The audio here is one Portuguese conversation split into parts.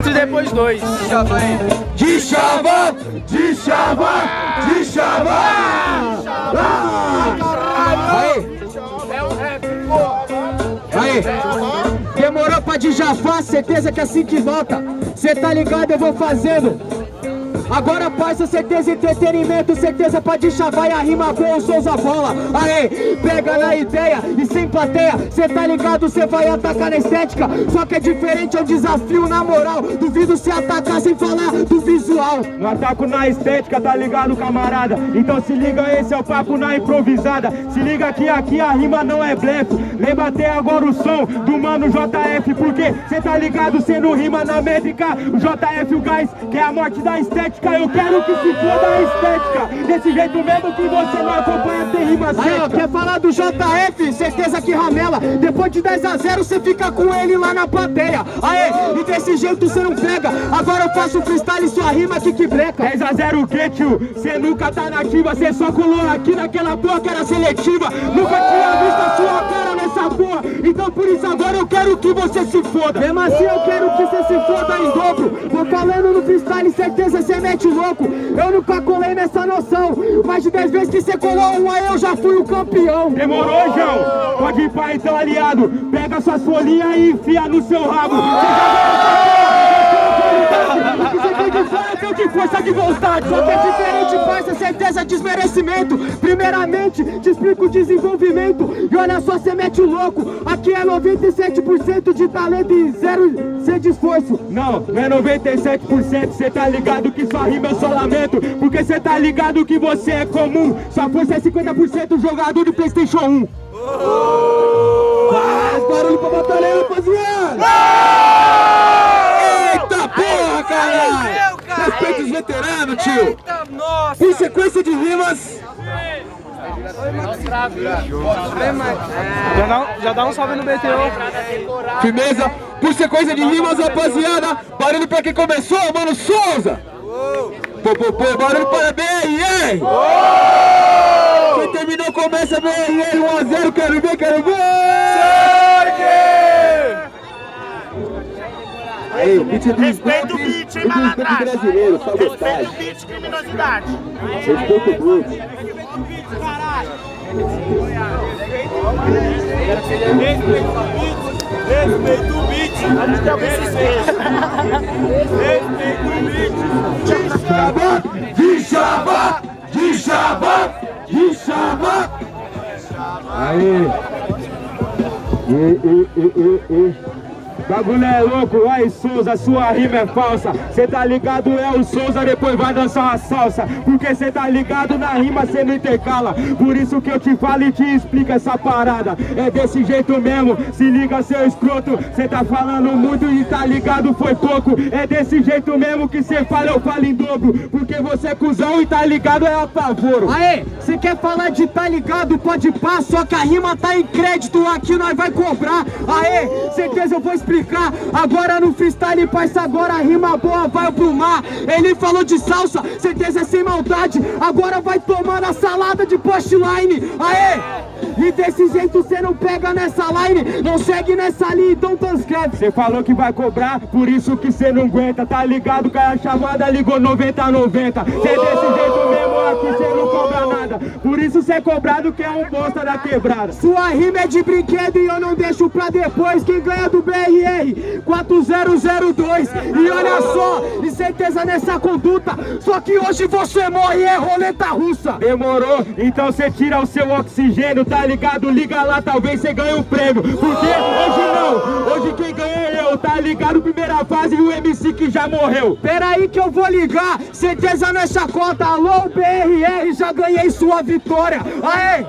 e depois 2. De chava, de chava, de chava. Aí. Aí. Demorou pra Djafá, certeza que é assim que nota. Cê tá ligado, eu vou fazendo. Agora parça, certeza entretenimento, certeza pra Djafá e a rima boa, o Souza bola. Aê, pega na ideia e sem plateia, cê tá ligado, cê vai atacar na estética. Só que é diferente, é um desafio na moral. Duvido se atacar sem falar do visual. No ataco na estética, tá ligado, camarada? Então se liga, esse é o papo na improvisada. Se liga que aqui a rima não é blefe. Lembra até agora o som do mano JF, porque cê tá ligado, cê não rima na métrica. O JF, o gás, que é a morte da estética. Eu quero que se foda a estética. Desse jeito mesmo que você não acompanha, tem rima certa. Quer falar do JF? Certeza que ramela. Depois de 10-0 você fica com ele lá na plateia. Aê, e desse jeito você não pega. Agora eu faço freestyle, sua rima aqui que breca. 10-0 o que, tio? Cê nunca tá nativa. Cê só colou aqui naquela porra que era seletiva. Nunca tinha visto a sua cara nessa porra. Então por isso agora eu quero que você se foda. Mesmo assim eu quero que você se foda em dobro. Vou falando no freestyle, certeza cê mete louco. Eu nunca colei nessa noção. Mais de 10 vezes que cê colou uma, eu já fui o campeão. Demorou, João? Pode ir pra então, aliado. Pega suas folhinhas e enfia no seu rabo. O que você tem de fora é de força de vontade. Só que é diferente, parça, certeza, desmerecimento. Primeiramente, te explico o desenvolvimento. E olha só, cê mete o louco. Aqui é 97% de talento e 0% de esforço. Não, não é 97%. Cê tá ligado que sua rima é só lamento. Porque cê tá ligado que você é comum. Sua força é 50% jogador de PlayStation 1. Faz barulho pra batalha aí, rapaziada! Eita porra, caralho! Respeita os veteranos, tio! Eita, nossa! Em sequência de rimas... Já dá um salve no BTO. Firmeza? Por sequência de rimas, rapaziada! Barulho pra quem começou, mano Souza! Barulho para BRR! Quem terminou começa BRR 1-0, quero ver, quero ver! Aí, respeita o beat, hein, malandragem? Respeita o beat, criminosidade. Respeita o beat. Respeita o beat. Respeita o beat. De chava, de chava, de chava. Aí. Bagulho é louco, aí Souza, sua rima é falsa. Cê tá ligado, é o Souza, depois vai dançar uma salsa. Porque cê tá ligado, na rima cê não intercala. Por isso que eu te falo e te explico essa parada. É desse jeito mesmo, se liga seu escroto. Cê tá falando muito e tá ligado, foi pouco. É desse jeito mesmo que cê fala, eu falo em dobro. Porque você é cuzão e tá ligado, é apavoro. Aê, cê quer falar de tá ligado, pode pá. Só que a rima tá em crédito, aqui nós vai cobrar. Aê, certeza eu vou explicar. Agora no freestyle, parça, agora a rima boa vai pro mar. Ele falou de salsa, certeza é sem maldade. Agora vai tomar na salada de postline. Aê! E desse jeito cê não pega nessa line. Não segue nessa linha, então transcreve. Cê falou que vai cobrar, por isso que cê não aguenta. Tá ligado que a chamada ligou 90-90. Cê é desse jeito mesmo, aqui cê não cobra nada. Por isso cê é cobrado que é um bosta da quebrada. Sua rima é de brinquedo e eu não deixo pra depois. Quem ganha do BRR 4002. E olha só, e certeza nessa conduta. Só que hoje você morre, é roleta russa. Demorou? Então cê tira o seu oxigênio, tá ligado? Liga lá, talvez cê ganhe um prêmio. Porque hoje não, hoje quem ganha é eu, tá ligado? Primeira fase e o MC que já morreu. Pera aí que eu vou ligar, certeza nessa conta. Alô BRR, já ganhei sua vitória. Aê!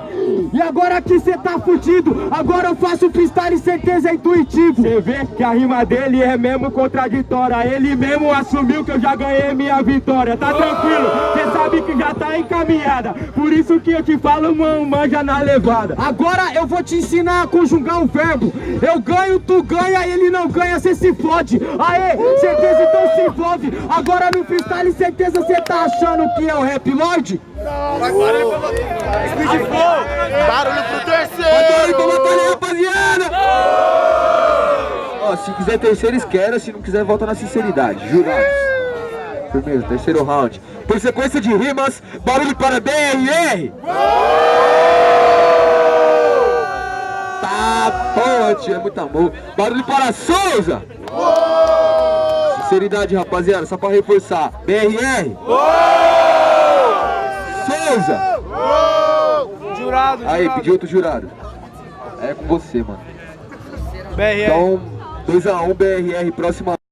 E agora que cê tá fudido, agora eu faço freestyle, certeza é intuitivo. Cê vê que a rima dele é mesmo contraditória. Ele mesmo assumiu que eu já ganhei minha vitória. Tá tranquilo, cê sabe que já tá encaminhada. Por isso que eu te falo, manja na levada. Agora eu vou te ensinar a conjugar um verbo. Eu ganho, tu ganha, ele não ganha, cê se fode. Aê, certeza então se envolve. Agora no freestyle, certeza cê tá achando que é o Rap Lord? Barulho pro terceiro. Barulho pra batalha, rapaziada. Ó, Se quiser terceiro, esquerda. Se não quiser, volta na sinceridade. Jurados. Firmeza, terceiro round. Por sequência de rimas, barulho para BRR. Tá bom, tio, é muito amor. Barulho para Souza. Sinceridade, rapaziada, só pra reforçar. BRR. Souza. Jurado. Aí, pediu outro jurado. É com você, mano. BRR. Então, 2-1, BRR, próxima.